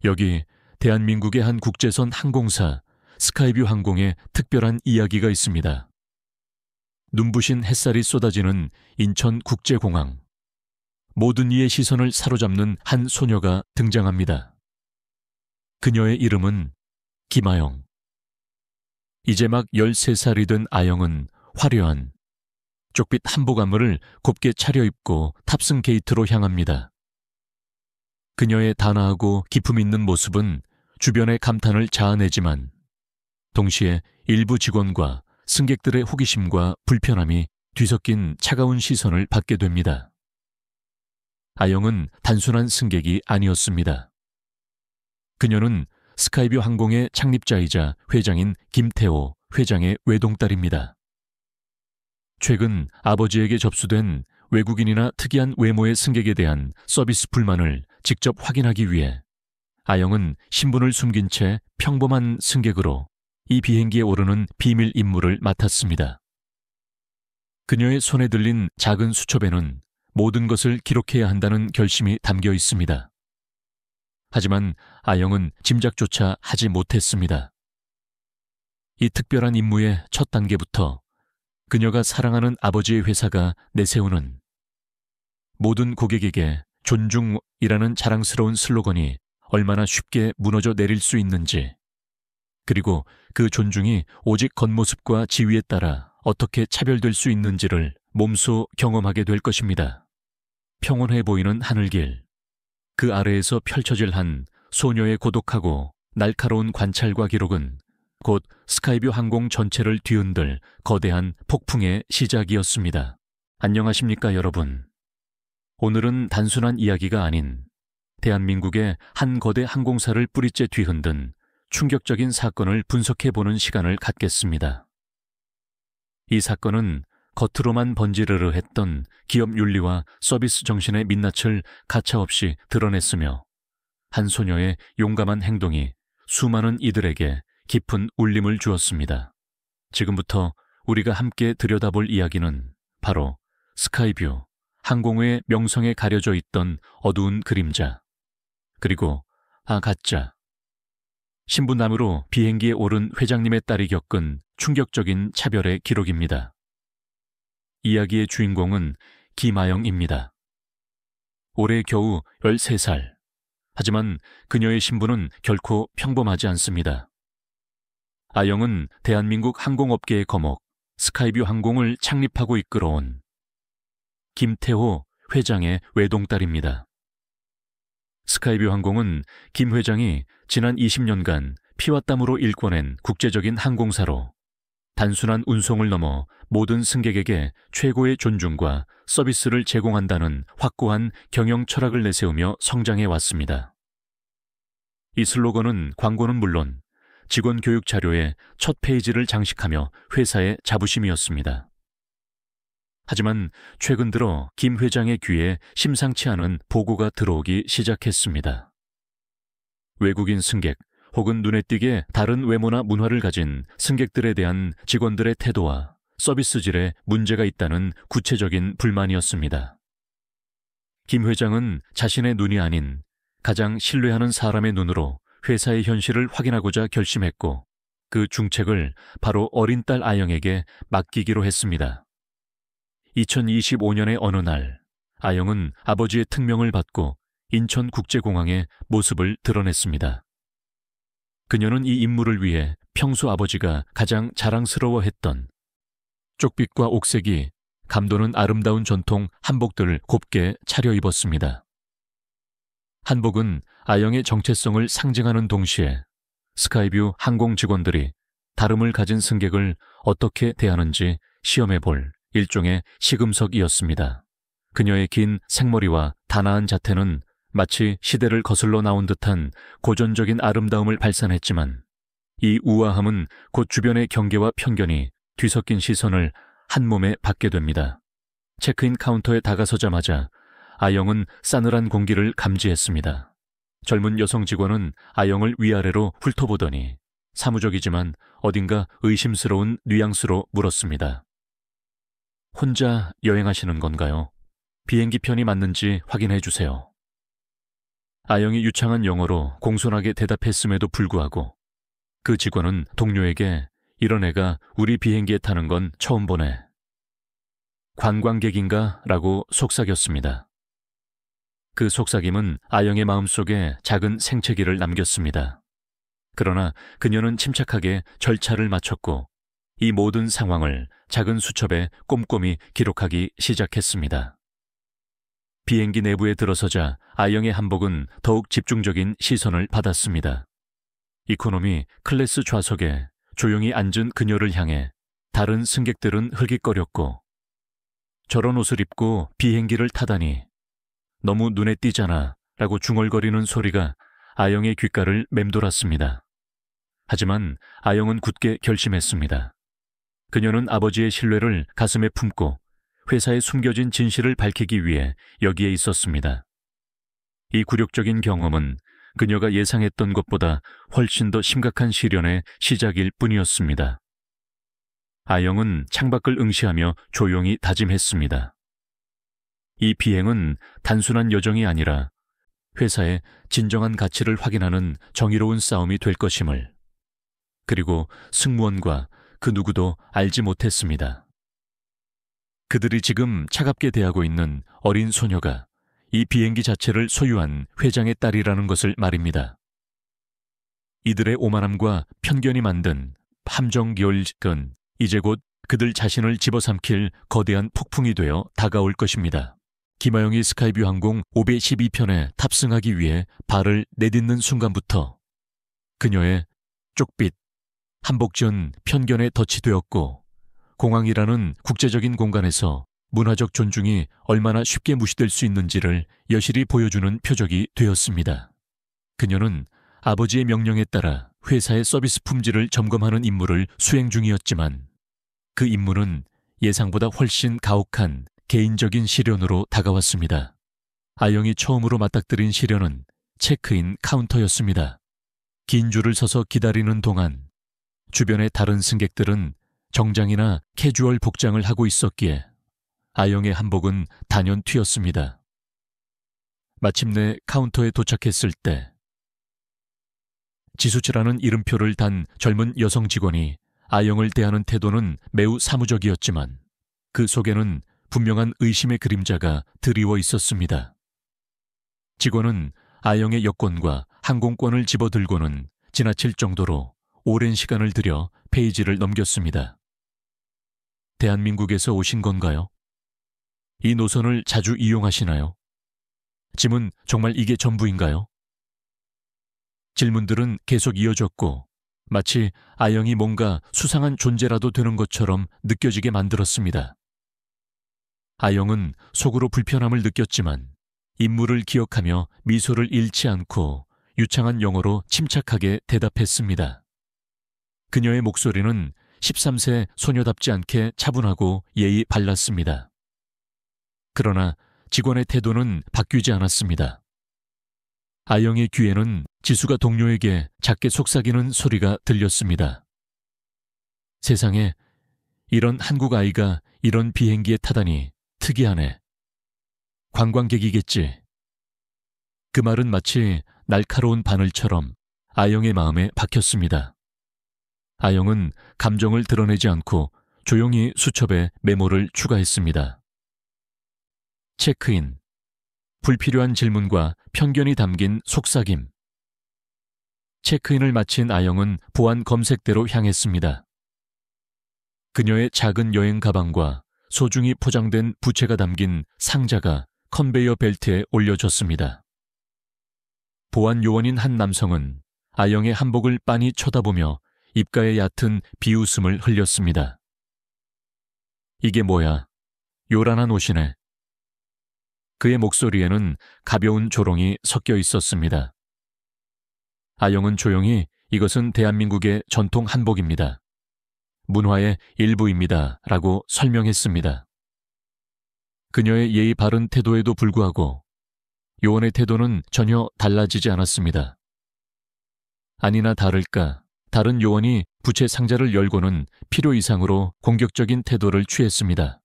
여기 대한민국의 한 국제선 항공사 스카이뷰 항공의 특별한 이야기가 있습니다. 눈부신 햇살이 쏟아지는 인천국제공항. 모든 이의 시선을 사로잡는 한 소녀가 등장합니다. 그녀의 이름은 김아영. 이제 막 13살이 된 아영은 화려한 쪽빛 한복 안무를 곱게 차려입고 탑승 게이트로 향합니다. 그녀의 단아하고 기품 있는 모습은 주변의 감탄을 자아내지만 동시에 일부 직원과 승객들의 호기심과 불편함이 뒤섞인 차가운 시선을 받게 됩니다. 아영은 단순한 승객이 아니었습니다. 그녀는 스카이뷰 항공의 창립자이자 회장인 김태호 회장의 외동딸입니다. 최근 아버지에게 접수된 외국인이나 특이한 외모의 승객에 대한 서비스 불만을 직접 확인하기 위해 아영은 신분을 숨긴 채 평범한 승객으로 이 비행기에 오르는 비밀 임무를 맡았습니다. 그녀의 손에 들린 작은 수첩에는 모든 것을 기록해야 한다는 결심이 담겨 있습니다. 하지만 아영은 짐작조차 하지 못했습니다. 이 특별한 임무의 첫 단계부터 그녀가 사랑하는 아버지의 회사가 내세우는 모든 고객에게 존중이라는 자랑스러운 슬로건이 얼마나 쉽게 무너져 내릴 수 있는지, 그리고 그 존중이 오직 겉모습과 지위에 따라 어떻게 차별될 수 있는지를 몸소 경험하게 될 것입니다. 평온해 보이는 하늘길, 그 아래에서 펼쳐질 한 소녀의 고독하고 날카로운 관찰과 기록은 곧 스카이뷰 항공 전체를 뒤흔들 거대한 폭풍의 시작이었습니다. 안녕하십니까, 여러분. 오늘은 단순한 이야기가 아닌 대한민국의 한 거대 항공사를 뿌리째 뒤흔든 충격적인 사건을 분석해보는 시간을 갖겠습니다. 이 사건은 겉으로만 번지르르 했던 기업 윤리와 서비스 정신의 민낯을 가차없이 드러냈으며 한 소녀의 용감한 행동이 수많은 이들에게 깊은 울림을 주었습니다. 지금부터 우리가 함께 들여다볼 이야기는 바로 스카이뷰, 항공의 명성에 가려져 있던 어두운 그림자, 그리고 가짜, 신부남으로 비행기에 오른 회장님의 딸이 겪은 충격적인 차별의 기록입니다. 이야기의 주인공은 김아영입니다. 올해 겨우 13살. 하지만 그녀의 신분은 결코 평범하지 않습니다. 아영은 대한민국 항공업계의 거목, 스카이뷰 항공을 창립하고 이끌어온 김태호 회장의 외동딸입니다. 스카이뷰 항공은 김 회장이 지난 20년간 피와 땀으로 일궈낸 국제적인 항공사로 단순한 운송을 넘어 모든 승객에게 최고의 존중과 서비스를 제공한다는 확고한 경영 철학을 내세우며 성장해 왔습니다. 이 슬로건은 광고는 물론 직원 교육 자료의 첫 페이지를 장식하며 회사의 자부심이었습니다. 하지만 최근 들어 김 회장의 귀에 심상치 않은 보고가 들어오기 시작했습니다. 외국인 승객 혹은 눈에 띄게 다른 외모나 문화를 가진 승객들에 대한 직원들의 태도와 서비스질에 문제가 있다는 구체적인 불만이었습니다. 김 회장은 자신의 눈이 아닌 가장 신뢰하는 사람의 눈으로 회사의 현실을 확인하고자 결심했고 그 중책을 바로 어린 딸 아영에게 맡기기로 했습니다. 2025년의 어느 날 아영은 아버지의 특명을 받고 인천국제공항에 모습을 드러냈습니다. 그녀는 이 임무를 위해 평소 아버지가 가장 자랑스러워했던 쪽빛과 옥색이 감도는 아름다운 전통 한복들을 곱게 차려입었습니다. 한복은 아영의 정체성을 상징하는 동시에 스카이뷰 항공 직원들이 다름을 가진 승객을 어떻게 대하는지 시험해볼 일종의 시금석이었습니다. 그녀의 긴 생머리와 단아한 자태는 마치 시대를 거슬러 나온 듯한 고전적인 아름다움을 발산했지만 이 우아함은 곧 주변의 경계와 편견이 뒤섞인 시선을 한 몸에 받게 됩니다. 체크인 카운터에 다가서자마자 아영은 싸늘한 공기를 감지했습니다. 젊은 여성 직원은 아영을 위아래로 훑어보더니 사무적이지만 어딘가 의심스러운 뉘앙스로 물었습니다. 혼자 여행하시는 건가요? 비행기 편이 맞는지 확인해 주세요. 아영이 유창한 영어로 공손하게 대답했음에도 불구하고 그 직원은 동료에게 이런 애가 우리 비행기에 타는 건 처음 보네. 관광객인가? 라고 속삭였습니다. 그 속삭임은 아영의 마음속에 작은 생채기를 남겼습니다. 그러나 그녀는 침착하게 절차를 마쳤고 이 모든 상황을 작은 수첩에 꼼꼼히 기록하기 시작했습니다. 비행기 내부에 들어서자 아영의 한복은 더욱 집중적인 시선을 받았습니다. 이코노미 클래스 좌석에 조용히 앉은 그녀를 향해 다른 승객들은 흘깃거렸고 저런 옷을 입고 비행기를 타다니 너무 눈에 띄잖아 라고 중얼거리는 소리가 아영의 귓가를 맴돌았습니다. 하지만 아영은 굳게 결심했습니다. 그녀는 아버지의 신뢰를 가슴에 품고 회사에 숨겨진 진실을 밝히기 위해 여기에 있었습니다. 이 굴욕적인 경험은 그녀가 예상했던 것보다 훨씬 더 심각한 시련의 시작일 뿐이었습니다. 아영은 창밖을 응시하며 조용히 다짐했습니다. 이 비행은 단순한 여정이 아니라 회사의 진정한 가치를 확인하는 정의로운 싸움이 될 것임을, 그리고 승무원과 그 누구도 알지 못했습니다. 그들이 지금 차갑게 대하고 있는 어린 소녀가 이 비행기 자체를 소유한 회장의 딸이라는 것을 말입니다. 이들의 오만함과 편견이 만든 함정기올직은 이제 곧 그들 자신을 집어삼킬 거대한 폭풍이 되어 다가올 것입니다. 김하영이 스카이뷰 항공 512편에 탑승하기 위해 발을 내딛는 순간부터 그녀의 쪽빛, 한복전 편견에 덫이되었고 공항이라는 국제적인 공간에서 문화적 존중이 얼마나 쉽게 무시될 수 있는지를 여실히 보여주는 표적이 되었습니다. 그녀는 아버지의 명령에 따라 회사의 서비스 품질을 점검하는 임무를 수행 중이었지만 그 임무는 예상보다 훨씬 가혹한 개인적인 시련으로 다가왔습니다. 아영이 처음으로 맞닥뜨린 시련은 체크인 카운터였습니다. 긴 줄을 서서 기다리는 동안 주변의 다른 승객들은 정장이나 캐주얼 복장을 하고 있었기에 아영의 한복은 단연 튀었습니다. 마침내 카운터에 도착했을 때 지수치라는 이름표를 단 젊은 여성 직원이 아영을 대하는 태도는 매우 사무적이었지만 그 속에는 분명한 의심의 그림자가 드리워 있었습니다. 직원은 아영의 여권과 항공권을 집어들고는 지나칠 정도로 오랜 시간을 들여 페이지를 넘겼습니다. 대한민국에서 오신 건가요? 이 노선을 자주 이용하시나요? 짐은 정말 이게 전부인가요? 질문들은 계속 이어졌고 마치 아영이 뭔가 수상한 존재라도 되는 것처럼 느껴지게 만들었습니다. 아영은 속으로 불편함을 느꼈지만 임무를 기억하며 미소를 잃지 않고 유창한 영어로 침착하게 대답했습니다. 그녀의 목소리는 13세 소녀답지 않게 차분하고 예의 발랐습니다. 그러나 직원의 태도는 바뀌지 않았습니다. 아영의 귀에는 지수가 동료에게 작게 속삭이는 소리가 들렸습니다. 세상에 이런 한국 아이가 이런 비행기에 타다니 특이하네. 관광객이겠지. 그 말은 마치 날카로운 바늘처럼 아영의 마음에 박혔습니다. 아영은 감정을 드러내지 않고 조용히 수첩에 메모를 추가했습니다. 체크인, 불필요한 질문과 편견이 담긴 속삭임. 체크인을 마친 아영은 보안 검색대로 향했습니다. 그녀의 작은 여행 가방과 소중히 포장된 부채가 담긴 상자가 컨베이어 벨트에 올려졌습니다. 보안 요원인 한 남성은 아영의 한복을 빤히 쳐다보며 입가에 얕은 비웃음을 흘렸습니다. 이게 뭐야? 요란한 옷이네. 그의 목소리에는 가벼운 조롱이 섞여 있었습니다. 아영은 조용히 이것은 대한민국의 전통 한복입니다. 문화의 일부입니다. 라고 설명했습니다. 그녀의 예의 바른 태도에도 불구하고 요원의 태도는 전혀 달라지지 않았습니다. 아니나 다를까 다른 요원이 부채 상자를 열고는 필요 이상으로 공격적인 태도를 취했습니다.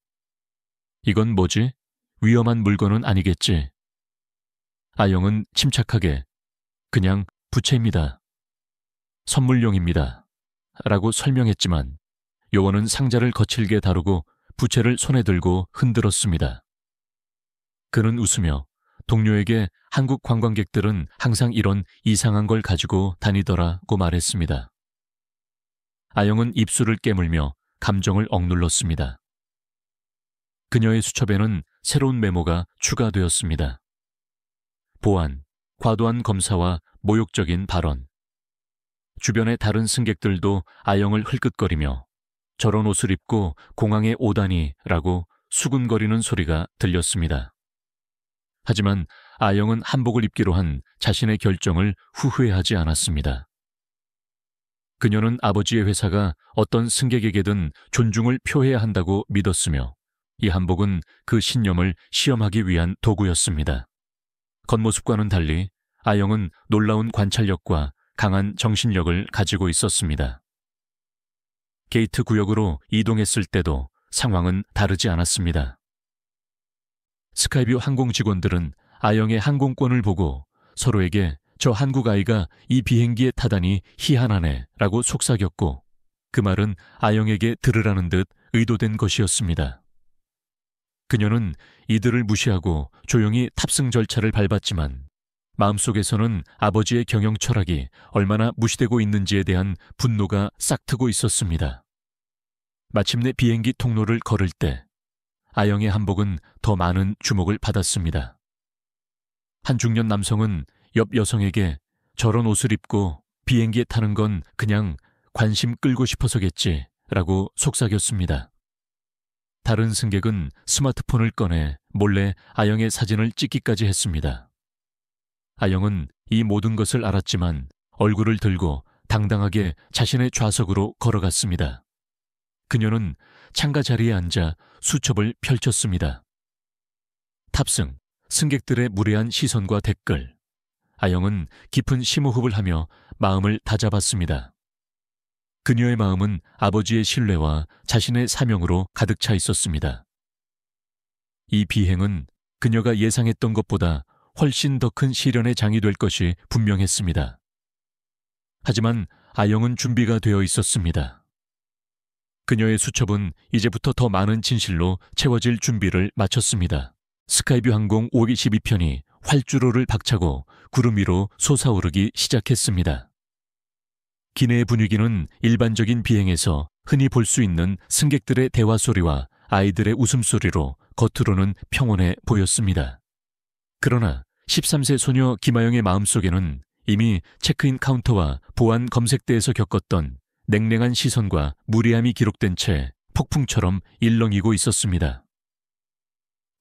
이건 뭐지? 위험한 물건은 아니겠지? 아영은 침착하게 그냥 부채입니다. 선물용입니다. 라고 설명했지만 요원은 상자를 거칠게 다루고 부채를 손에 들고 흔들었습니다. 그는 웃으며 동료에게 한국 관광객들은 항상 이런 이상한 걸 가지고 다니더라고 말했습니다. 아영은 입술을 깨물며 감정을 억눌렀습니다. 그녀의 수첩에는 새로운 메모가 추가되었습니다. 보안, 과도한 검사와 모욕적인 발언. 주변의 다른 승객들도 아영을 흘끗거리며 저런 옷을 입고 공항에 오다니라고 수군거리는 소리가 들렸습니다. 하지만 아영은 한복을 입기로 한 자신의 결정을 후회하지 않았습니다. 그녀는 아버지의 회사가 어떤 승객에게든 존중을 표해야 한다고 믿었으며 이 한복은 그 신념을 시험하기 위한 도구였습니다. 겉모습과는 달리 아영은 놀라운 관찰력과 강한 정신력을 가지고 있었습니다. 게이트 구역으로 이동했을 때도 상황은 다르지 않았습니다. 스카이뷰 항공 직원들은 아영의 항공권을 보고 서로에게 저 한국 아이가 이 비행기에 타다니 희한하네 라고 속삭였고 그 말은 아영에게 들으라는 듯 의도된 것이었습니다. 그녀는 이들을 무시하고 조용히 탑승 절차를 밟았지만 마음속에서는 아버지의 경영 철학이 얼마나 무시되고 있는지에 대한 분노가 싹트고 있었습니다. 마침내 비행기 통로를 걸을 때 아영의 한복은 더 많은 주목을 받았습니다. 한 중년 남성은 옆 여성에게 저런 옷을 입고 비행기에 타는 건 그냥 관심 끌고 싶어서겠지 라고 속삭였습니다. 다른 승객은 스마트폰을 꺼내 몰래 아영의 사진을 찍기까지 했습니다. 아영은 이 모든 것을 알았지만 얼굴을 들고 당당하게 자신의 좌석으로 걸어갔습니다. 그녀는 창가 자리에 앉아 수첩을 펼쳤습니다. 탑승, 승객들의 무례한 시선과 댓글. 아영은 깊은 심호흡을 하며 마음을 다잡았습니다. 그녀의 마음은 아버지의 신뢰와 자신의 사명으로 가득 차 있었습니다. 이 비행은 그녀가 예상했던 것보다 훨씬 더 큰 시련의 장이 될 것이 분명했습니다. 하지만 아영은 준비가 되어 있었습니다. 그녀의 수첩은 이제부터 더 많은 진실로 채워질 준비를 마쳤습니다. 스카이뷰 항공 512편이 활주로를 박차고 구름 위로 솟아오르기 시작했습니다. 기내의 분위기는 일반적인 비행에서 흔히 볼 수 있는 승객들의 대화 소리와 아이들의 웃음소리로 겉으로는 평온해 보였습니다. 그러나 13세 소녀 김아영의 마음속에는 이미 체크인 카운터와 보안 검색대에서 겪었던 냉랭한 시선과 무례함이 기록된 채 폭풍처럼 일렁이고 있었습니다.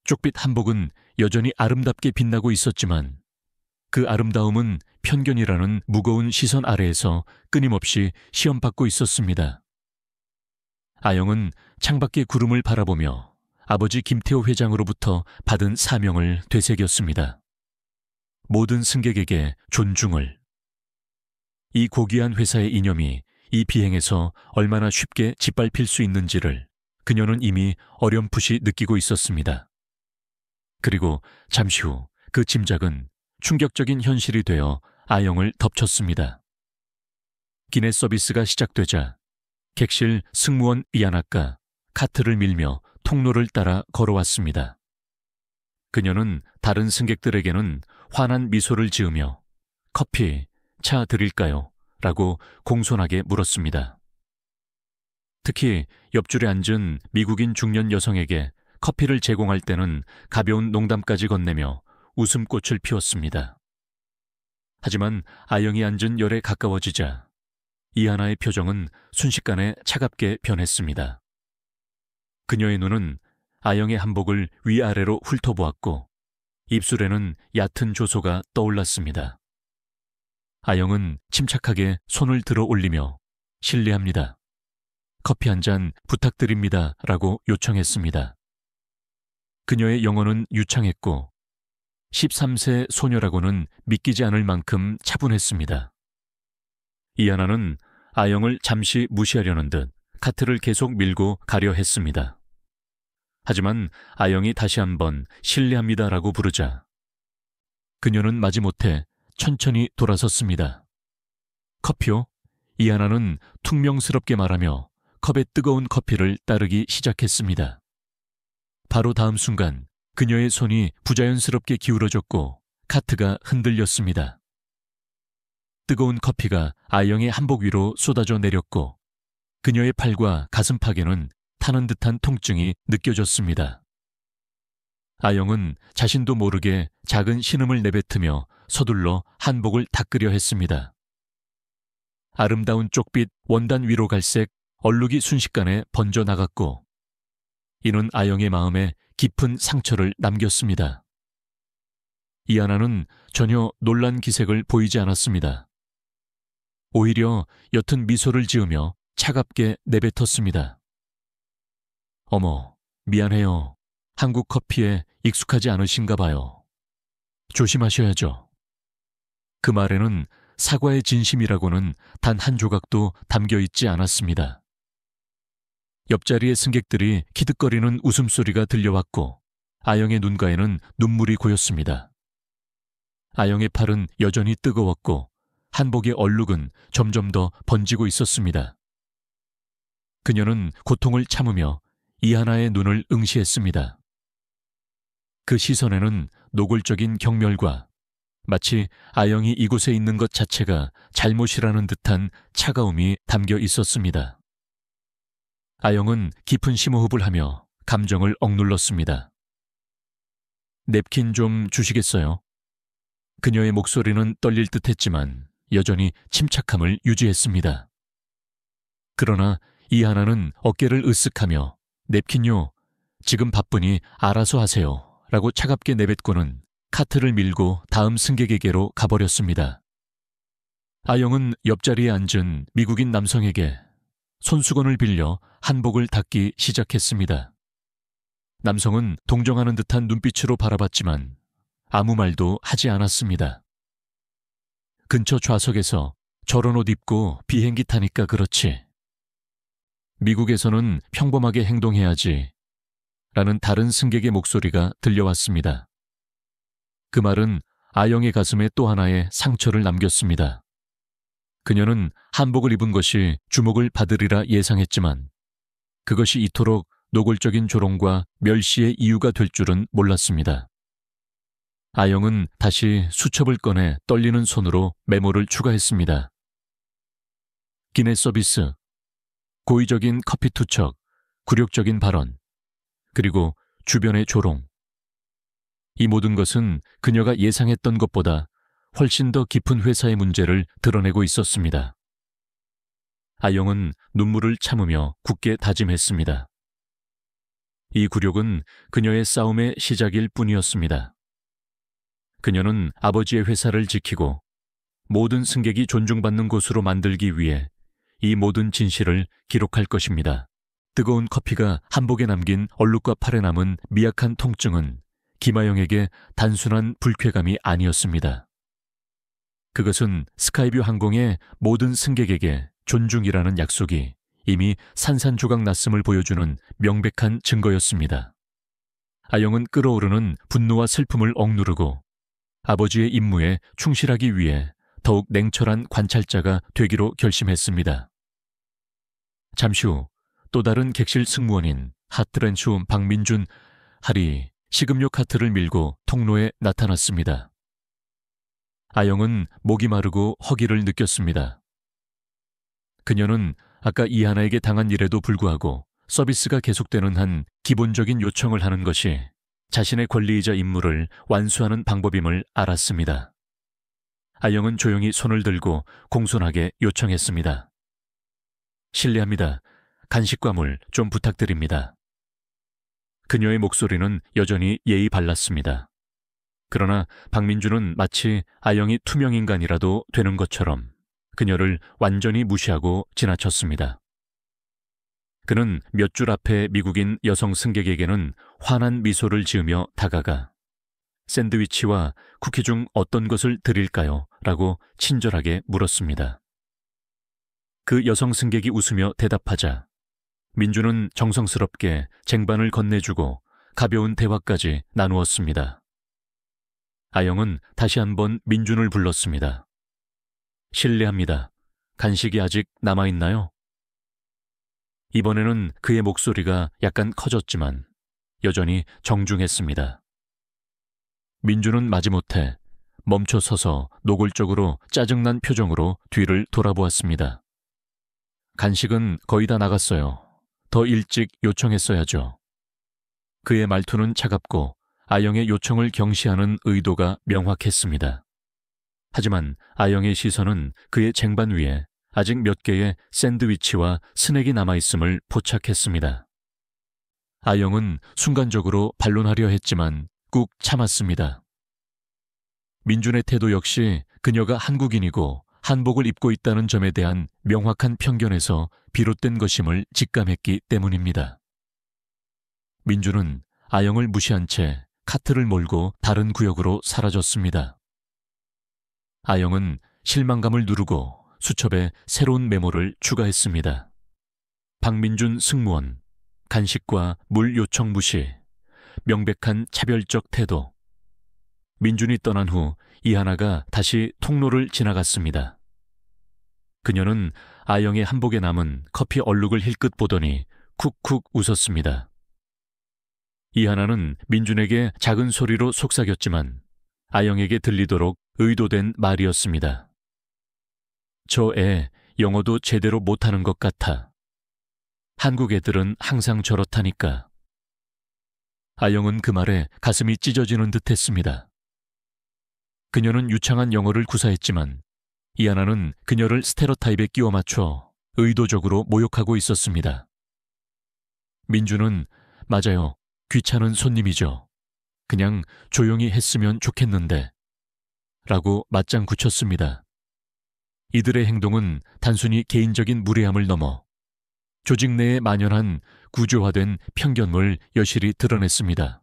쪽빛 한복은 여전히 아름답게 빛나고 있었지만 그 아름다움은 편견이라는 무거운 시선 아래에서 끊임없이 시험받고 있었습니다. 아영은 창밖의 구름을 바라보며 아버지 김태호 회장으로부터 받은 사명을 되새겼습니다. 모든 승객에게 존중을. 이 고귀한 회사의 이념이 이 비행에서 얼마나 쉽게 짓밟힐 수 있는지를 그녀는 이미 어렴풋이 느끼고 있었습니다. 그리고 잠시 후 그 짐작은 충격적인 현실이 되어 아영을 덮쳤습니다. 기내 서비스가 시작되자 객실 승무원 이아나가 카트를 밀며 통로를 따라 걸어왔습니다. 그녀는 다른 승객들에게는 환한 미소를 지으며 커피, 차 드릴까요? 라고 공손하게 물었습니다. 특히 옆줄에 앉은 미국인 중년 여성에게 커피를 제공할 때는 가벼운 농담까지 건네며 웃음꽃을 피웠습니다. 하지만 아영이 앉은 열에 가까워지자 이하나의 표정은 순식간에 차갑게 변했습니다. 그녀의 눈은 아영의 한복을 위아래로 훑어보았고 입술에는 얕은 조소가 떠올랐습니다. 아영은 침착하게 손을 들어 올리며 실례합니다. 커피 한 잔 부탁드립니다. 라고 요청했습니다. 그녀의 영어는 유창했고 13세 소녀라고는 믿기지 않을 만큼 차분했습니다. 이하나는 아영을 잠시 무시하려는 듯 카트를 계속 밀고 가려 했습니다. 하지만 아영이 다시 한번 실례합니다라고 부르자 그녀는 마지못해 천천히 돌아섰습니다. 커피요? 이하나는 퉁명스럽게 말하며 컵에 뜨거운 커피를 따르기 시작했습니다. 바로 다음 순간 그녀의 손이 부자연스럽게 기울어졌고 카트가 흔들렸습니다. 뜨거운 커피가 아영의 한복 위로 쏟아져 내렸고 그녀의 팔과 가슴팍에는 타는 듯한 통증이 느껴졌습니다. 아영은 자신도 모르게 작은 신음을 내뱉으며 서둘러 한복을 닦으려 했습니다. 아름다운 쪽빛 원단 위로 갈색 얼룩이 순식간에 번져나갔고 이는 아영의 마음에 깊은 상처를 남겼습니다. 이하나는 전혀 놀란 기색을 보이지 않았습니다. 오히려 옅은 미소를 지으며 차갑게 내뱉었습니다. 어머, 미안해요. 한국 커피에 익숙하지 않으신가 봐요. 조심하셔야죠. 그 말에는 사과의 진심이라고는 단 한 조각도 담겨 있지 않았습니다. 옆자리의 승객들이 키득거리는 웃음소리가 들려왔고 아영의 눈가에는 눈물이 고였습니다. 아영의 팔은 여전히 뜨거웠고 한복의 얼룩은 점점 더 번지고 있었습니다. 그녀는 고통을 참으며 이하나의 눈을 응시했습니다. 그 시선에는 노골적인 경멸과 마치 아영이 이곳에 있는 것 자체가 잘못이라는 듯한 차가움이 담겨 있었습니다. 아영은 깊은 심호흡을 하며 감정을 억눌렀습니다. 냅킨 좀 주시겠어요? 그녀의 목소리는 떨릴 듯했지만 여전히 침착함을 유지했습니다. 그러나 이하나는 어깨를 으쓱하며 냅킨요, 지금 바쁘니 알아서 하세요 라고 차갑게 내뱉고는 카트를 밀고 다음 승객에게로 가버렸습니다. 아영은 옆자리에 앉은 미국인 남성에게 손수건을 빌려 한복을 닦기 시작했습니다. 남성은 동정하는 듯한 눈빛으로 바라봤지만 아무 말도 하지 않았습니다. 근처 좌석에서 저런 옷 입고 비행기 타니까 그렇지. 미국에서는 평범하게 행동해야지. 라는 다른 승객의 목소리가 들려왔습니다. 그 말은 아영의 가슴에 또 하나의 상처를 남겼습니다. 그녀는 한복을 입은 것이 주목을 받으리라 예상했지만 그것이 이토록 노골적인 조롱과 멸시의 이유가 될 줄은 몰랐습니다. 아영은 다시 수첩을 꺼내 떨리는 손으로 메모를 추가했습니다. 기내 서비스, 고의적인 커피 투척, 굴욕적인 발언, 그리고 주변의 조롱. 이 모든 것은 그녀가 예상했던 것보다 훨씬 더 깊은 회사의 문제를 드러내고 있었습니다. 아영은 눈물을 참으며 굳게 다짐했습니다. 이 굴욕은 그녀의 싸움의 시작일 뿐이었습니다. 그녀는 아버지의 회사를 지키고 모든 승객이 존중받는 곳으로 만들기 위해 이 모든 진실을 기록할 것입니다. 뜨거운 커피가 한복에 남긴 얼룩과 팔에 남은 미약한 통증은 김아영에게 단순한 불쾌감이 아니었습니다. 그것은 스카이뷰 항공의 모든 승객에게 존중이라는 약속이 이미 산산조각 났음을 보여주는 명백한 증거였습니다. 아영은 끓어오르는 분노와 슬픔을 억누르고 아버지의 임무에 충실하기 위해 더욱 냉철한 관찰자가 되기로 결심했습니다. 잠시 후 또 다른 객실 승무원인 하트렌슈 박민준 할이 식음료 카트를 밀고 통로에 나타났습니다. 아영은 목이 마르고 허기를 느꼈습니다. 그녀는 아까 이하나에게 당한 일에도 불구하고 서비스가 계속되는 한 기본적인 요청을 하는 것이 자신의 권리이자 임무를 완수하는 방법임을 알았습니다. 아영은 조용히 손을 들고 공손하게 요청했습니다. 실례합니다. 간식과 물 좀 부탁드립니다. 그녀의 목소리는 여전히 예의 발랐습니다. 그러나 박민주는 마치 아영이 투명인간이라도 되는 것처럼 그녀를 완전히 무시하고 지나쳤습니다. 그는 몇 줄 앞에 미국인 여성 승객에게는 환한 미소를 지으며 다가가 샌드위치와 쿠키 중 어떤 것을 드릴까요? 라고 친절하게 물었습니다. 그 여성 승객이 웃으며 대답하자 민주는 정성스럽게 쟁반을 건네주고 가벼운 대화까지 나누었습니다. 아영은 다시 한번 민준을 불렀습니다. 실례합니다. 간식이 아직 남아있나요? 이번에는 그의 목소리가 약간 커졌지만 여전히 정중했습니다. 민준은 마지못해 멈춰 서서 노골적으로 짜증난 표정으로 뒤를 돌아보았습니다. 간식은 거의 다 나갔어요. 더 일찍 요청했어야죠. 그의 말투는 차갑고 아영의 요청을 경시하는 의도가 명확했습니다. 하지만 아영의 시선은 그의 쟁반 위에 아직 몇 개의 샌드위치와 스낵이 남아있음을 포착했습니다. 아영은 순간적으로 반론하려 했지만 꾹 참았습니다. 민준의 태도 역시 그녀가 한국인이고 한복을 입고 있다는 점에 대한 명확한 편견에서 비롯된 것임을 직감했기 때문입니다. 민준은 아영을 무시한 채 카트를 몰고 다른 구역으로 사라졌습니다. 아영은 실망감을 누르고 수첩에 새로운 메모를 추가했습니다. 박민준 승무원, 간식과 물 요청 무시, 명백한 차별적 태도. 민준이 떠난 후 이하나가 다시 통로를 지나갔습니다. 그녀는 아영의 한복에 남은 커피 얼룩을 힐끗 보더니 쿡쿡 웃었습니다. 이하나는 민준에게 작은 소리로 속삭였지만 아영에게 들리도록 의도된 말이었습니다. 저 애 영어도 제대로 못하는 것 같아. 한국 애들은 항상 저렇다니까. 아영은 그 말에 가슴이 찢어지는 듯 했습니다. 그녀는 유창한 영어를 구사했지만 이하나는 그녀를 스테레오타입에 끼워 맞춰 의도적으로 모욕하고 있었습니다. 민준은 맞아요. 귀찮은 손님이죠. 그냥 조용히 했으면 좋겠는데 라고 맞장 굳혔습니다. 이들의 행동은 단순히 개인적인 무례함을 넘어 조직 내에 만연한 구조화된 편견을 여실히 드러냈습니다.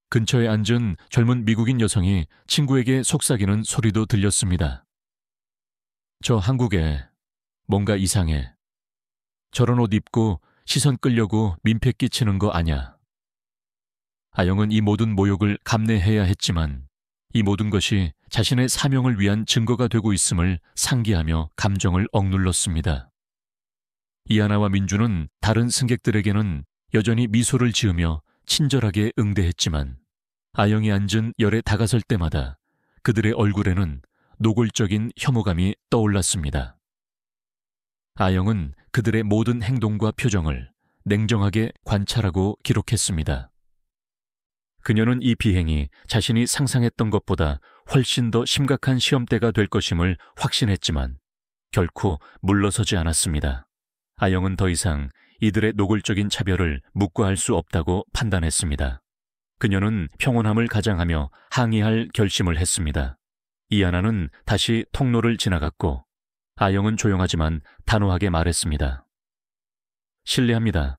근처에 앉은 젊은 미국인 여성이 친구에게 속삭이는 소리도 들렸습니다. 저 한국에 뭔가 이상해. 저런 옷 입고 시선 끌려고 민폐 끼치는 거 아냐. 아영은 이 모든 모욕을 감내해야 했지만 이 모든 것이 자신의 사명을 위한 증거가 되고 있음을 상기하며 감정을 억눌렀습니다. 이하나와 민주는 다른 승객들에게는 여전히 미소를 지으며 친절하게 응대했지만 아영이 앉은 열에 다가설 때마다 그들의 얼굴에는 노골적인 혐오감이 떠올랐습니다. 아영은 그들의 모든 행동과 표정을 냉정하게 관찰하고 기록했습니다. 그녀는 이 비행이 자신이 상상했던 것보다 훨씬 더 심각한 시험대가 될 것임을 확신했지만 결코 물러서지 않았습니다. 아영은 더 이상 이들의 노골적인 차별을 묵과할 수 없다고 판단했습니다. 그녀는 평온함을 가장하며 항의할 결심을 했습니다. 이하나는 다시 통로를 지나갔고 아영은 조용하지만 단호하게 말했습니다. 실례합니다.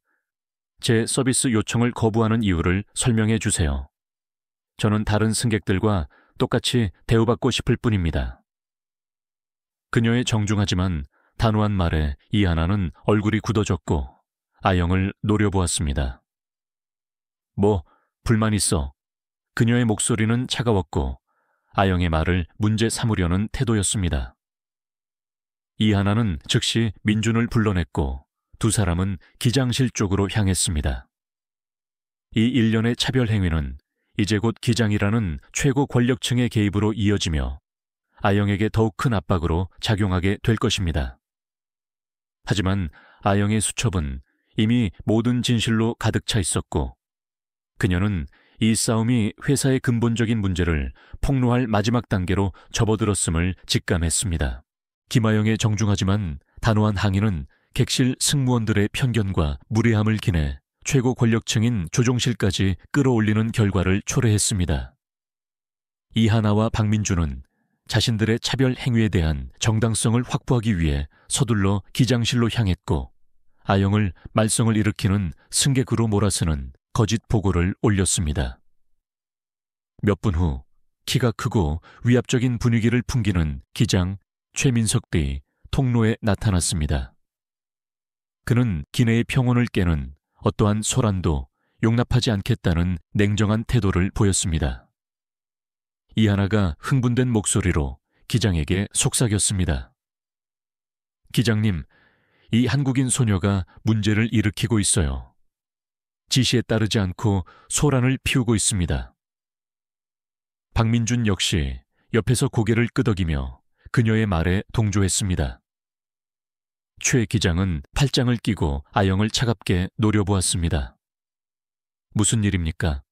제 서비스 요청을 거부하는 이유를 설명해 주세요. 저는 다른 승객들과 똑같이 대우받고 싶을 뿐입니다. 그녀의 정중하지만 단호한 말에 이하나는 얼굴이 굳어졌고 아영을 노려보았습니다. 뭐 불만 있어. 그녀의 목소리는 차가웠고 아영의 말을 문제 삼으려는 태도였습니다. 이하나는 즉시 민준을 불러냈고 두 사람은 기장실 쪽으로 향했습니다. 이 일련의 차별 행위는 이제 곧 기장이라는 최고 권력층의 개입으로 이어지며 아영에게 더욱 큰 압박으로 작용하게 될 것입니다. 하지만 아영의 수첩은 이미 모든 진실로 가득 차 있었고 그녀는 이 싸움이 회사의 근본적인 문제를 폭로할 마지막 단계로 접어들었음을 직감했습니다. 김아영의 정중하지만 단호한 항의는 객실 승무원들의 편견과 무례함을 기내 최고 권력층인 조종실까지 끌어올리는 결과를 초래했습니다. 이하나와 박민주는 자신들의 차별 행위에 대한 정당성을 확보하기 위해 서둘러 기장실로 향했고 아영을 말썽을 일으키는 승객으로 몰아쓰는 거짓 보고를 올렸습니다. 몇 분 후 키가 크고 위압적인 분위기를 풍기는 기장 최민석 대 통로에 나타났습니다. 그는 기내의 평온을 깨는 어떠한 소란도 용납하지 않겠다는 냉정한 태도를 보였습니다. 이하나가 흥분된 목소리로 기장에게 속삭였습니다. 기장님, 이 한국인 소녀가 문제를 일으키고 있어요. 지시에 따르지 않고 소란을 피우고 있습니다. 박민준 역시 옆에서 고개를 끄덕이며 그녀의 말에 동조했습니다. 최 기장은 팔짱을 끼고 아영을 차갑게 노려보았습니다. 무슨 일입니까?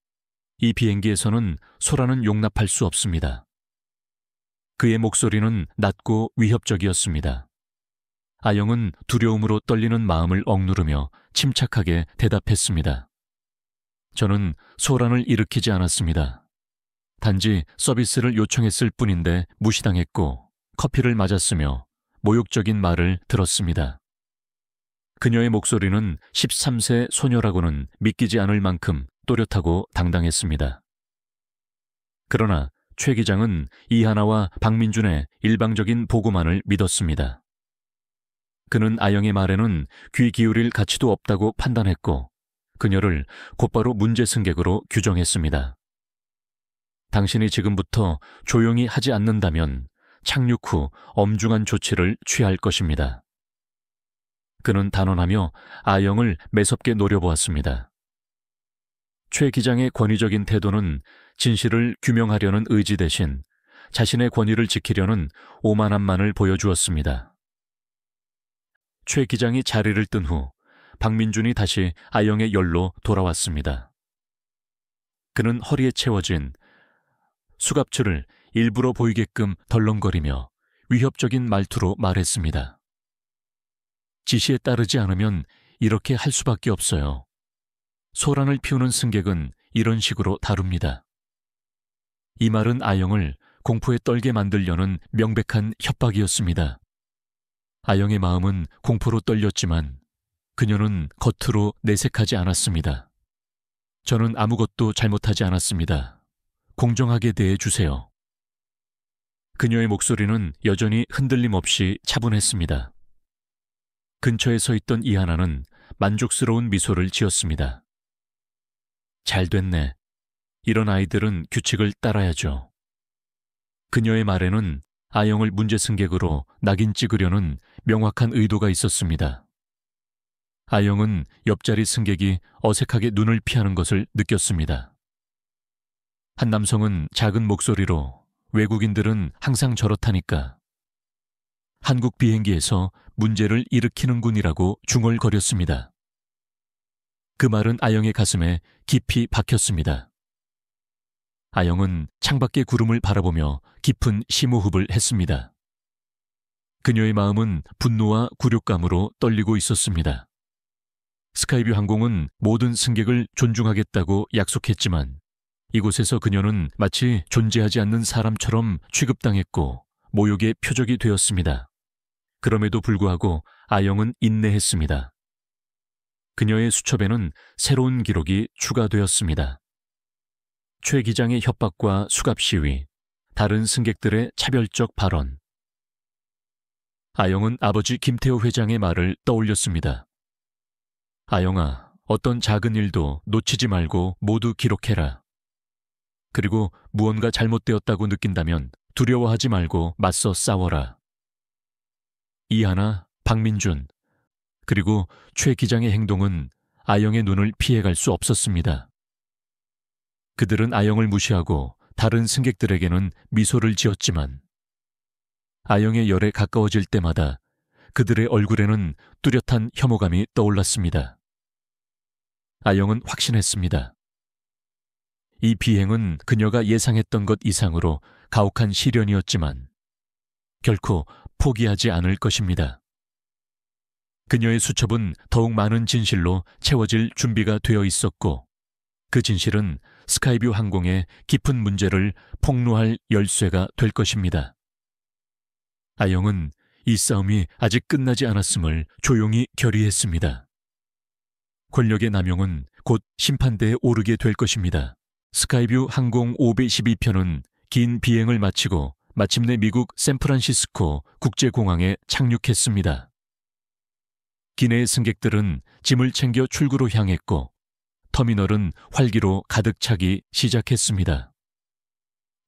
이 비행기에서는 소란은 용납할 수 없습니다. 그의 목소리는 낮고 위협적이었습니다. 아영은 두려움으로 떨리는 마음을 억누르며 침착하게 대답했습니다. 저는 소란을 일으키지 않았습니다. 단지 서비스를 요청했을 뿐인데 무시당했고 커피를 맞았으며 모욕적인 말을 들었습니다. 그녀의 목소리는 13세 소녀라고는 믿기지 않을 만큼 또렷하고 당당했습니다. 그러나 최 기장은 이하나와 박민준의 일방적인 보고만을 믿었습니다. 그는 아영의 말에는 귀 기울일 가치도 없다고 판단했고 그녀를 곧바로 문제 승객으로 규정했습니다. 당신이 지금부터 조용히 하지 않는다면 착륙 후 엄중한 조치를 취할 것입니다. 그는 단언하며 아영을 매섭게 노려보았습니다. 최 기장의 권위적인 태도는 진실을 규명하려는 의지 대신 자신의 권위를 지키려는 오만함만을 보여주었습니다. 최 기장이 자리를 뜬 후 박민준이 다시 아영의 열로 돌아왔습니다. 그는 허리에 채워진 수갑줄을 일부러 보이게끔 덜렁거리며 위협적인 말투로 말했습니다. 지시에 따르지 않으면 이렇게 할 수밖에 없어요. 소란을 피우는 승객은 이런 식으로 다룹니다. 이 말은 아영을 공포에 떨게 만들려는 명백한 협박이었습니다. 아영의 마음은 공포로 떨렸지만 그녀는 겉으로 내색하지 않았습니다. 저는 아무것도 잘못하지 않았습니다. 공정하게 대해주세요. 그녀의 목소리는 여전히 흔들림 없이 차분했습니다. 근처에 서 있던 이하나는 만족스러운 미소를 지었습니다. 잘 됐네. 이런 아이들은 규칙을 따라야죠. 그녀의 말에는 아영을 문제 승객으로 낙인 찍으려는 명확한 의도가 있었습니다. 아영은 옆자리 승객이 어색하게 눈을 피하는 것을 느꼈습니다. 한 남성은 작은 목소리로 외국인들은 항상 저렇다니까. 한국 비행기에서 문제를 일으키는군이라고 중얼거렸습니다. 그 말은 아영의 가슴에 깊이 박혔습니다. 아영은 창밖의 구름을 바라보며 깊은 심호흡을 했습니다. 그녀의 마음은 분노와 굴욕감으로 떨리고 있었습니다. 스카이뷰 항공은 모든 승객을 존중하겠다고 약속했지만 이곳에서 그녀는 마치 존재하지 않는 사람처럼 취급당했고 모욕의 표적이 되었습니다. 그럼에도 불구하고 아영은 인내했습니다. 그녀의 수첩에는 새로운 기록이 추가되었습니다. 최 기장의 협박과 수갑 시위, 다른 승객들의 차별적 발언. 아영은 아버지 김태호 회장의 말을 떠올렸습니다. 아영아, 어떤 작은 일도 놓치지 말고 모두 기록해라. 그리고 무언가 잘못되었다고 느낀다면 두려워하지 말고 맞서 싸워라. 이하나, 박민준, 그리고 최 기장의 행동은 아영의 눈을 피해갈 수 없었습니다. 그들은 아영을 무시하고 다른 승객들에게는 미소를 지었지만 아영의 열에 가까워질 때마다 그들의 얼굴에는 뚜렷한 혐오감이 떠올랐습니다. 아영은 확신했습니다. 이 비행은 그녀가 예상했던 것 이상으로 가혹한 시련이었지만 결코 포기하지 않을 것입니다. 그녀의 수첩은 더욱 많은 진실로 채워질 준비가 되어 있었고 그 진실은 스카이뷰 항공의 깊은 문제를 폭로할 열쇠가 될 것입니다. 아영은 이 싸움이 아직 끝나지 않았음을 조용히 결의했습니다. 권력의 남용은 곧 심판대에 오르게 될 것입니다. 스카이뷰 항공 512편은 긴 비행을 마치고 마침내 미국 샌프란시스코 국제공항에 착륙했습니다. 기내의 승객들은 짐을 챙겨 출구로 향했고 터미널은 활기로 가득 차기 시작했습니다.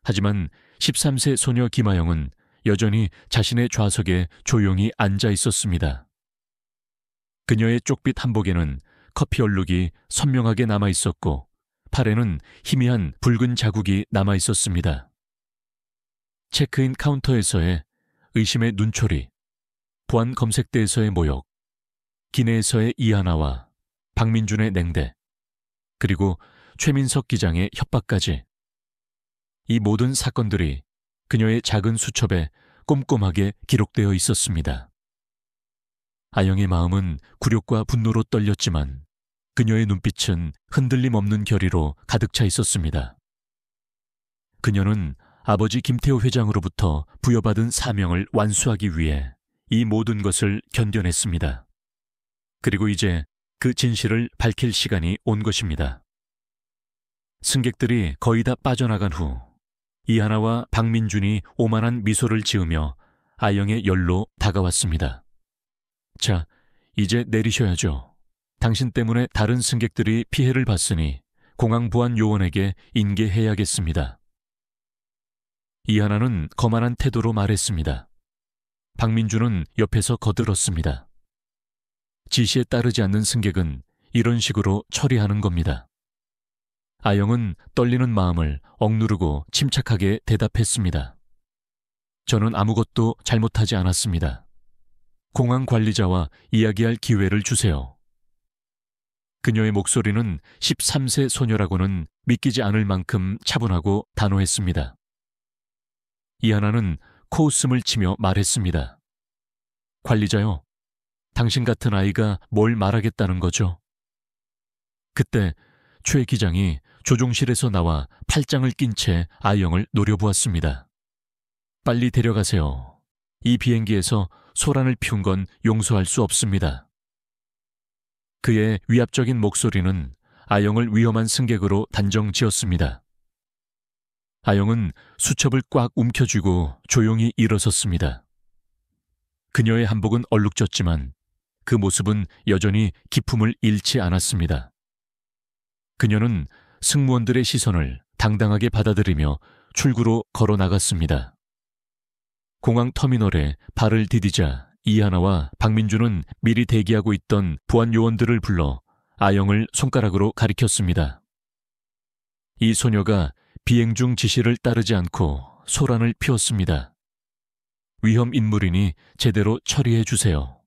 하지만 13세 소녀 김아영은 여전히 자신의 좌석에 조용히 앉아 있었습니다. 그녀의 쪽빛 한복에는 커피 얼룩이 선명하게 남아 있었고 팔에는 희미한 붉은 자국이 남아 있었습니다. 체크인 카운터에서의 의심의 눈초리, 보안 검색대에서의 모욕, 기내에서의 이하나와 박민준의 냉대, 그리고 최민석 기장의 협박까지. 이 모든 사건들이 그녀의 작은 수첩에 꼼꼼하게 기록되어 있었습니다. 아영의 마음은 굴욕과 분노로 떨렸지만 그녀의 눈빛은 흔들림 없는 결의로 가득 차 있었습니다. 그녀는 아버지 김태호 회장으로부터 부여받은 사명을 완수하기 위해 이 모든 것을 견뎌냈습니다. 그리고 이제 그 진실을 밝힐 시간이 온 것입니다. 승객들이 거의 다 빠져나간 후 이하나와 박민준이 오만한 미소를 지으며 아영의 열로 다가왔습니다. 자, 이제 내리셔야죠. 당신 때문에 다른 승객들이 피해를 봤으니 공항보안요원에게 인계해야겠습니다. 이하나는 거만한 태도로 말했습니다. 박민준은 옆에서 거들었습니다. 지시에 따르지 않는 승객은 이런 식으로 처리하는 겁니다. 아영은 떨리는 마음을 억누르고 침착하게 대답했습니다. 저는 아무것도 잘못하지 않았습니다. 공항 관리자와 이야기할 기회를 주세요. 그녀의 목소리는 13세 소녀라고는 믿기지 않을 만큼 차분하고 단호했습니다. 이하나는 코웃음을 치며 말했습니다. 관리자요, 당신 같은 아이가 뭘 말하겠다는 거죠? 그때 최 기장이 조종실에서 나와 팔짱을 낀 채 아영을 노려보았습니다. 빨리 데려가세요. 이 비행기에서 소란을 피운 건 용서할 수 없습니다. 그의 위압적인 목소리는 아영을 위험한 승객으로 단정 지었습니다. 아영은 수첩을 꽉 움켜쥐고 조용히 일어섰습니다. 그녀의 한복은 얼룩졌지만 그 모습은 여전히 기품을 잃지 않았습니다. 그녀는 승무원들의 시선을 당당하게 받아들이며 출구로 걸어 나갔습니다. 공항 터미널에 발을 디디자 이하나와 박민준은 미리 대기하고 있던 보안 요원들을 불러 아영을 손가락으로 가리켰습니다. 이 소녀가 비행 중 지시를 따르지 않고 소란을 피웠습니다. 위험 인물이니 제대로 처리해 주세요.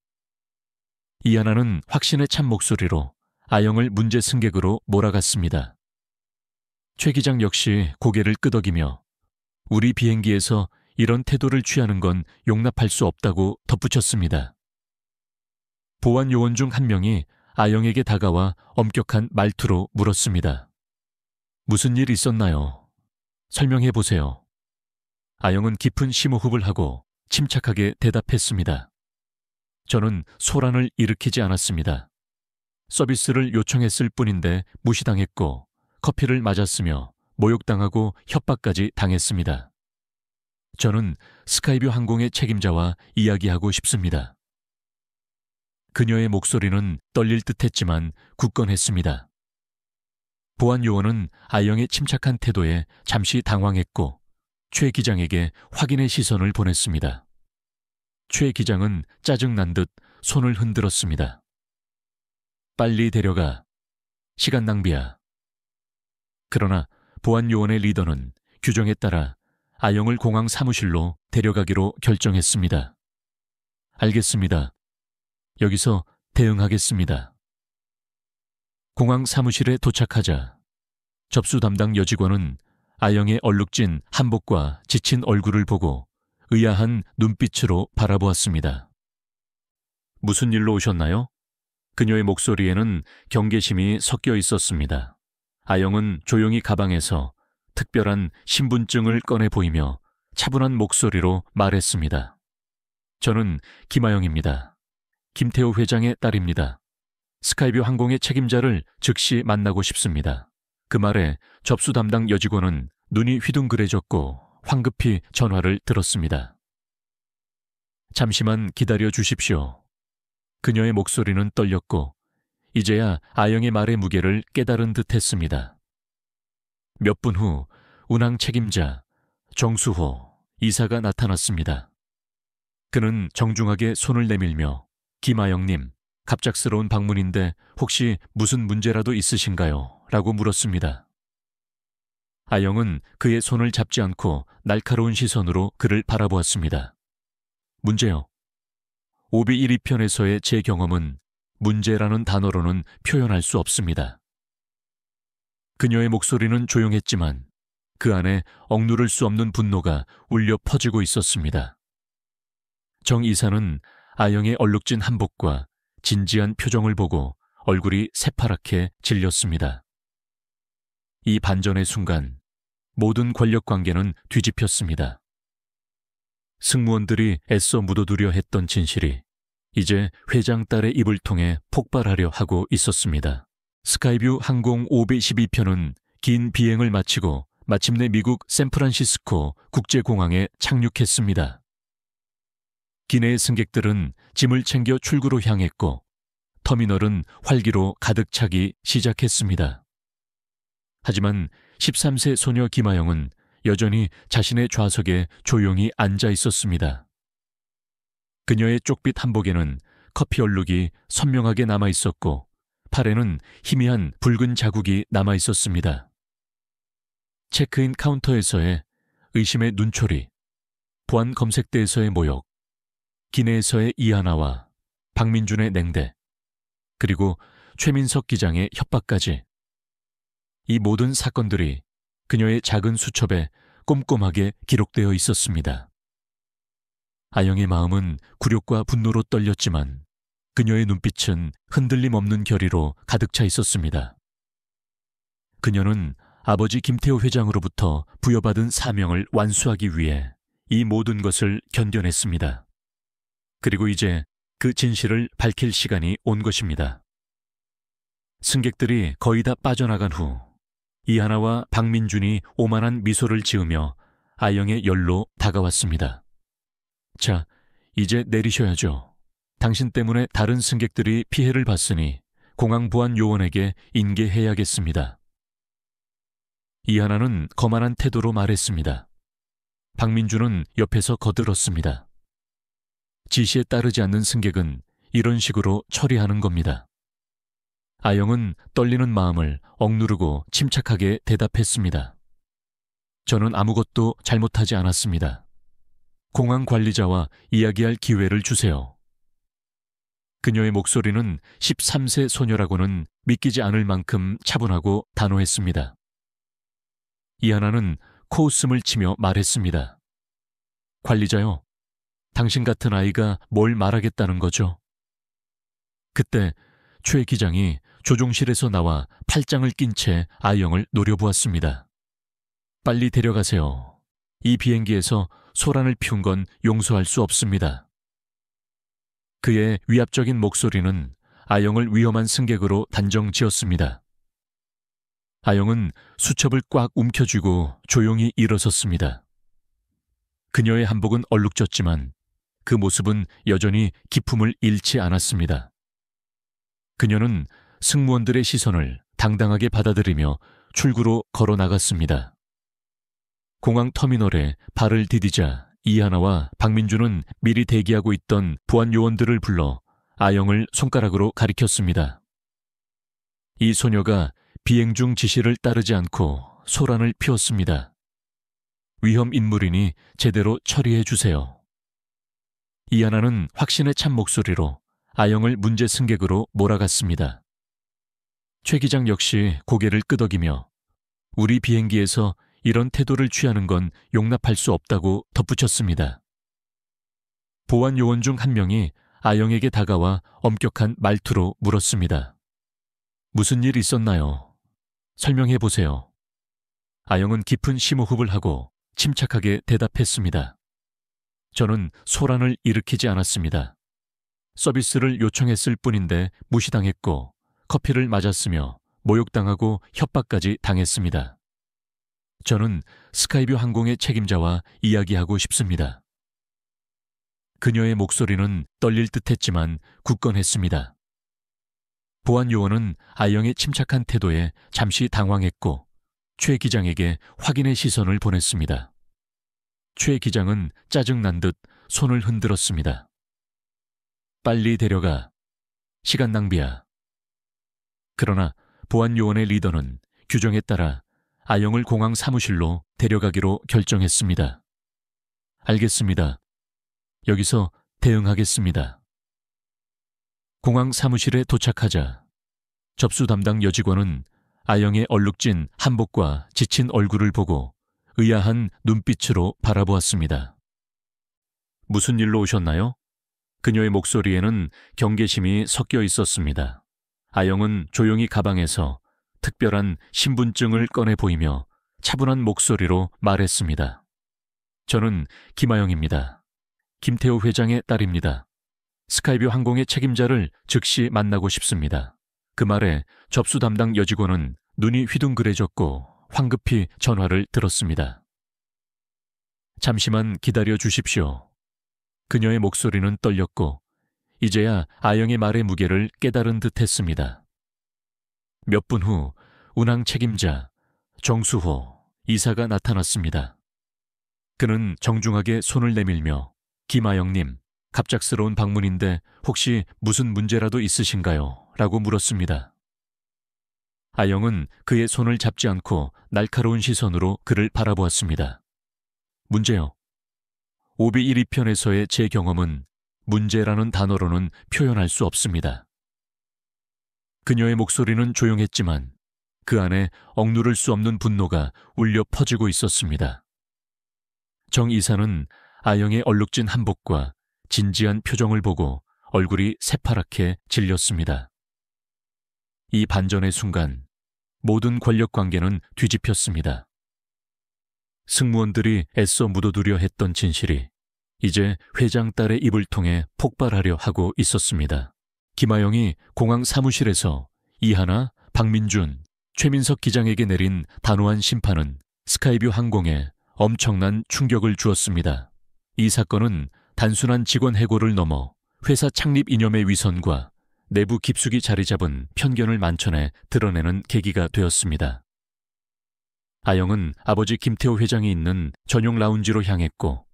이하나는 확신에 찬 목소리로 아영을 문제 승객으로 몰아갔습니다. 최 기장 역시 고개를 끄덕이며 우리 비행기에서 이런 태도를 취하는 건 용납할 수 없다고 덧붙였습니다. 보안 요원 중 한 명이 아영에게 다가와 엄격한 말투로 물었습니다. 무슨 일 있었나요? 설명해 보세요. 아영은 깊은 심호흡을 하고 침착하게 대답했습니다. 저는 소란을 일으키지 않았습니다. 서비스를 요청했을 뿐인데 무시당했고 커피를 맞았으며 모욕당하고 협박까지 당했습니다. 저는 스카이뷰 항공의 책임자와 이야기하고 싶습니다. 그녀의 목소리는 떨릴 듯했지만 굳건했습니다. 보안 요원은 아영의 침착한 태도에 잠시 당황했고 최 기장에게 확인의 시선을 보냈습니다. 최 기장은 짜증난 듯 손을 흔들었습니다. 빨리 데려가. 시간 낭비야. 그러나 보안 요원의 리더는 규정에 따라 아영을 공항 사무실로 데려가기로 결정했습니다. 알겠습니다. 여기서 대응하겠습니다. 공항 사무실에 도착하자 접수 담당 여직원은 아영의 얼룩진 한복과 지친 얼굴을 보고 의아한 눈빛으로 바라보았습니다. 무슨 일로 오셨나요? 그녀의 목소리에는 경계심이 섞여 있었습니다. 아영은 조용히 가방에서 특별한 신분증을 꺼내 보이며 차분한 목소리로 말했습니다. 저는 김아영입니다. 김태호 회장의 딸입니다. 스카이뷰 항공의 책임자를 즉시 만나고 싶습니다. 그 말에 접수 담당 여직원은 눈이 휘둥그레졌고 황급히 전화를 들었습니다. 잠시만 기다려 주십시오. 그녀의 목소리는 떨렸고 이제야 아영의 말의 무게를 깨달은 듯 했습니다. 몇 분 후 운항 책임자 정수호 이사가 나타났습니다. 그는 정중하게 손을 내밀며 김아영님, 갑작스러운 방문인데 혹시 무슨 문제라도 있으신가요? 라고 물었습니다. 아영은 그의 손을 잡지 않고 날카로운 시선으로 그를 바라보았습니다. 문제요. 오비 1위편에서의 제 경험은 문제라는 단어로는 표현할 수 없습니다. 그녀의 목소리는 조용했지만 그 안에 억누를 수 없는 분노가 울려 퍼지고 있었습니다. 정 이사는 아영의 얼룩진 한복과 진지한 표정을 보고 얼굴이 새파랗게 질렸습니다. 이 반전의 순간 모든 권력관계는 뒤집혔습니다. 승무원들이 애써 묻어두려 했던 진실이 이제 회장 딸의 입을 통해 폭발하려 하고 있었습니다. 스카이뷰 항공 512편은 긴 비행을 마치고 마침내 미국 샌프란시스코 국제공항에 착륙했습니다. 기내의 승객들은 짐을 챙겨 출구로 향했고 터미널은 활기로 가득 차기 시작했습니다. 하지만 13세 소녀 김아영은 여전히 자신의 좌석에 조용히 앉아 있었습니다. 그녀의 쪽빛 한복에는 커피 얼룩이 선명하게 남아 있었고 팔에는 희미한 붉은 자국이 남아 있었습니다. 체크인 카운터에서의 의심의 눈초리, 보안 검색대에서의 모욕, 기내에서의 이하나와 박민준의 냉대, 그리고 최민석 기장의 협박까지 이 모든 사건들이 그녀의 작은 수첩에 꼼꼼하게 기록되어 있었습니다. 아영의 마음은 굴욕과 분노로 떨렸지만 그녀의 눈빛은 흔들림 없는 결의로 가득 차 있었습니다. 그녀는 아버지 김태호 회장으로부터 부여받은 사명을 완수하기 위해 이 모든 것을 견뎌냈습니다. 그리고 이제 그 진실을 밝힐 시간이 온 것입니다. 승객들이 거의 다 빠져나간 후 이하나와 박민준이 오만한 미소를 지으며 아영의 열로 다가왔습니다. 자, 이제 내리셔야죠. 당신 때문에 다른 승객들이 피해를 봤으니 공항보안 요원에게 인계해야겠습니다. 이하나는 거만한 태도로 말했습니다. 박민준은 옆에서 거들었습니다. 지시에 따르지 않는 승객은 이런 식으로 처리하는 겁니다. 아영은 떨리는 마음을 억누르고 침착하게 대답했습니다. 저는 아무것도 잘못하지 않았습니다. 공항 관리자와 이야기할 기회를 주세요. 그녀의 목소리는 13세 소녀라고는 믿기지 않을 만큼 차분하고 단호했습니다. 이하나는 코웃음을 치며 말했습니다. 관리자요, 당신 같은 아이가 뭘 말하겠다는 거죠? 그때 최 기장이 조종실에서 나와 팔짱을 낀 채 아영을 노려보았습니다. 빨리 데려가세요. 이 비행기에서 소란을 피운 건 용서할 수 없습니다. 그의 위압적인 목소리는 아영을 위험한 승객으로 단정지었습니다. 아영은 수첩을 꽉 움켜쥐고 조용히 일어섰습니다. 그녀의 한복은 얼룩졌지만 그 모습은 여전히 기품을 잃지 않았습니다. 그녀는 승무원들의 시선을 당당하게 받아들이며 출구로 걸어 나갔습니다. 공항 터미널에 발을 디디자 이하나와 박민준은 미리 대기하고 있던 보안 요원들을 불러 아영을 손가락으로 가리켰습니다. 이 소녀가 비행 중 지시를 따르지 않고 소란을 피웠습니다. 위험 인물이니 제대로 처리해 주세요. 이하나는 확신에 찬 목소리로 아영을 문제 승객으로 몰아갔습니다. 최 기장 역시 고개를 끄덕이며 우리 비행기에서 이런 태도를 취하는 건 용납할 수 없다고 덧붙였습니다. 보안 요원 중 한 명이 아영에게 다가와 엄격한 말투로 물었습니다. 무슨 일 있었나요? 설명해 보세요. 아영은 깊은 심호흡을 하고 침착하게 대답했습니다. 저는 소란을 일으키지 않았습니다. 서비스를 요청했을 뿐인데 무시당했고 커피를 맞았으며 모욕당하고 협박까지 당했습니다. 저는 스카이뷰 항공의 책임자와 이야기하고 싶습니다. 그녀의 목소리는 떨릴 듯했지만 굳건했습니다. 보안 요원은 아영의 침착한 태도에 잠시 당황했고 최 기장에게 확인의 시선을 보냈습니다. 최 기장은 짜증난 듯 손을 흔들었습니다. 빨리 데려가. 시간 낭비야. 그러나 보안요원의 리더는 규정에 따라 아영을 공항 사무실로 데려가기로 결정했습니다. 알겠습니다. 여기서 대응하겠습니다. 공항 사무실에 도착하자 접수 담당 여직원은 아영의 얼룩진 한복과 지친 얼굴을 보고 의아한 눈빛으로 바라보았습니다. 무슨 일로 오셨나요? 그녀의 목소리에는 경계심이 섞여 있었습니다. 아영은 조용히 가방에서 특별한 신분증을 꺼내 보이며 차분한 목소리로 말했습니다. 저는 김아영입니다. 김태호 회장의 딸입니다. 스카이뷰 항공의 책임자를 즉시 만나고 싶습니다. 그 말에 접수 담당 여직원은 눈이 휘둥그레졌고 황급히 전화를 들었습니다. 잠시만 기다려 주십시오. 그녀의 목소리는 떨렸고 이제야 아영의 말의 무게를 깨달은 듯 했습니다. 몇 분 후 운항 책임자 정수호 이사가 나타났습니다. 그는 정중하게 손을 내밀며 김아영님, 갑작스러운 방문인데 혹시 무슨 문제라도 있으신가요? 라고 물었습니다. 아영은 그의 손을 잡지 않고 날카로운 시선으로 그를 바라보았습니다. 문제요. 오비 1위편에서의 제 경험은 문제라는 단어로는 표현할 수 없습니다. 그녀의 목소리는 조용했지만 그 안에 억누를 수 없는 분노가 울려 퍼지고 있었습니다. 정 이사는 아영의 얼룩진 한복과 진지한 표정을 보고 얼굴이 새파랗게 질렸습니다. 이 반전의 순간 모든 권력 관계는 뒤집혔습니다. 승무원들이 애써 묻어두려 했던 진실이 이제 회장 딸의 입을 통해 폭발하려 하고 있었습니다. 김아영이 공항 사무실에서 이하나, 박민준, 최민석 기장에게 내린 단호한 심판은 스카이뷰 항공에 엄청난 충격을 주었습니다. 이 사건은 단순한 직원 해고를 넘어 회사 창립 이념의 위선과 내부 깊숙이 자리 잡은 편견을 만천해 드러내는 계기가 되었습니다. 아영은 아버지 김태호 회장이 있는 전용 라운지로 향했고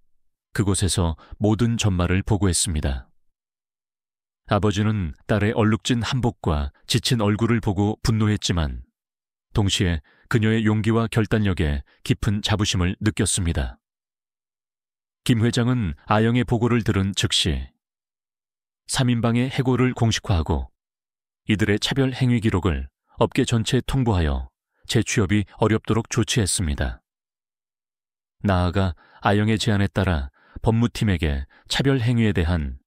그곳에서 모든 전말을 보고했습니다. 아버지는 딸의 얼룩진 한복과 지친 얼굴을 보고 분노했지만 동시에 그녀의 용기와 결단력에 깊은 자부심을 느꼈습니다. 김 회장은 아영의 보고를 들은 즉시 3인방의 해고를 공식화하고 이들의 차별 행위 기록을 업계 전체에 통보하여 재취업이 어렵도록 조치했습니다. 나아가 아영의 제안에 따라 법무팀에게 차별 행위에 대한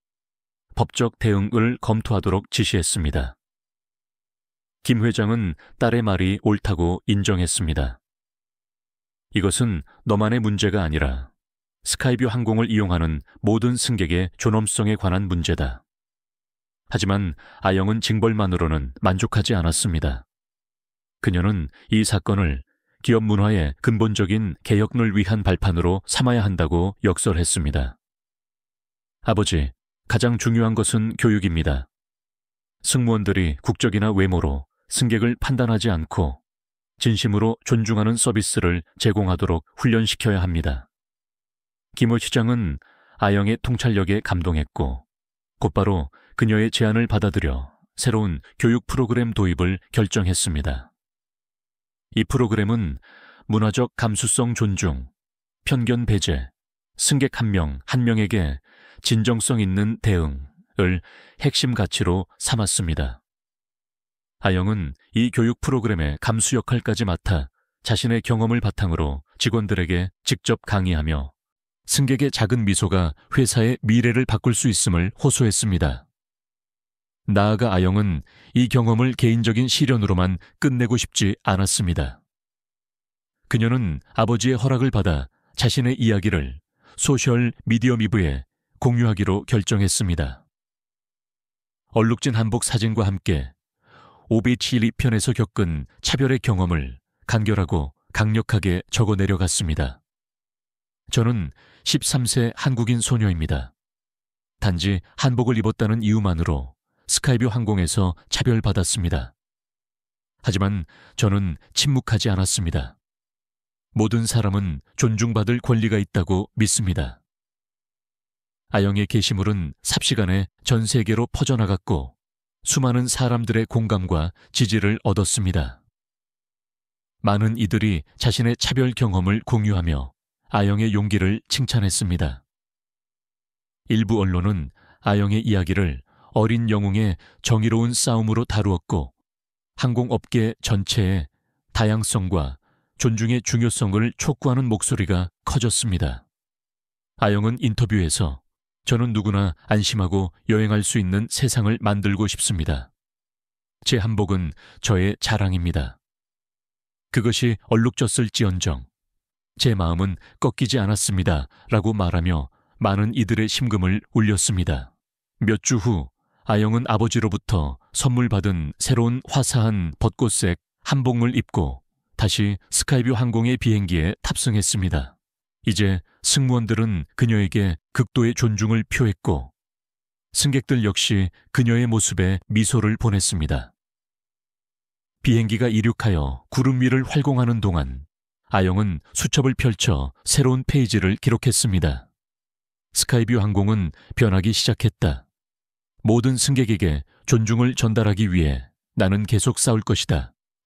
법적 대응을 검토하도록 지시했습니다. 김 회장은 딸의 말이 옳다고 인정했습니다. 이것은 너만의 문제가 아니라 스카이뷰 항공을 이용하는 모든 승객의 존엄성에 관한 문제다. 하지만 아영은 징벌만으로는 만족하지 않았습니다. 그녀는 이 사건을 기업 문화의 근본적인 개혁을 위한 발판으로 삼아야 한다고 역설했습니다. 아버지, 가장 중요한 것은 교육입니다. 승무원들이 국적이나 외모로 승객을 판단하지 않고 진심으로 존중하는 서비스를 제공하도록 훈련시켜야 합니다. 김호 시장은 아영의 통찰력에 감동했고 곧바로 그녀의 제안을 받아들여 새로운 교육 프로그램 도입을 결정했습니다. 이 프로그램은 문화적 감수성 존중, 편견 배제, 승객 한 명 한 명에게 진정성 있는 대응을 핵심 가치로 삼았습니다. 아영은 이 교육 프로그램의 감수 역할까지 맡아 자신의 경험을 바탕으로 직원들에게 직접 강의하며 승객의 작은 미소가 회사의 미래를 바꿀 수 있음을 호소했습니다. 나아가 아영은 이 경험을 개인적인 시련으로만 끝내고 싶지 않았습니다. 그녀는 아버지의 허락을 받아 자신의 이야기를 소셜 미디어 미브에 공유하기로 결정했습니다. 얼룩진 한복 사진과 함께 오비치 1편에서 겪은 차별의 경험을 간결하고 강력하게 적어 내려갔습니다. 저는 13세 한국인 소녀입니다. 단지 한복을 입었다는 이유만으로 스카이뷰 항공에서 차별받았습니다. 하지만 저는 침묵하지 않았습니다. 모든 사람은 존중받을 권리가 있다고 믿습니다. 아영의 게시물은 삽시간에 전 세계로 퍼져나갔고 수많은 사람들의 공감과 지지를 얻었습니다. 많은 이들이 자신의 차별 경험을 공유하며 아영의 용기를 칭찬했습니다. 일부 언론은 아영의 이야기를 어린 영웅의 정의로운 싸움으로 다루었고 항공업계 전체의 다양성과 존중의 중요성을 촉구하는 목소리가 커졌습니다. 아영은 인터뷰에서 저는 누구나 안심하고 여행할 수 있는 세상을 만들고 싶습니다. 제 한복은 저의 자랑입니다. 그것이 얼룩졌을지언정 제 마음은 꺾이지 않았습니다. 라고 말하며 많은 이들의 심금을 울렸습니다. 몇 주 후 아영은 아버지로부터 선물 받은 새로운 화사한 벚꽃색 한복을 입고 다시 스카이뷰 항공의 비행기에 탑승했습니다. 이제 승무원들은 그녀에게 극도의 존중을 표했고 승객들 역시 그녀의 모습에 미소를 보냈습니다. 비행기가 이륙하여 구름 위를 활공하는 동안 아영은 수첩을 펼쳐 새로운 페이지를 기록했습니다. 스카이뷰 항공은 변하기 시작했다. 모든 승객에게 존중을 전달하기 위해 나는 계속 싸울 것이다.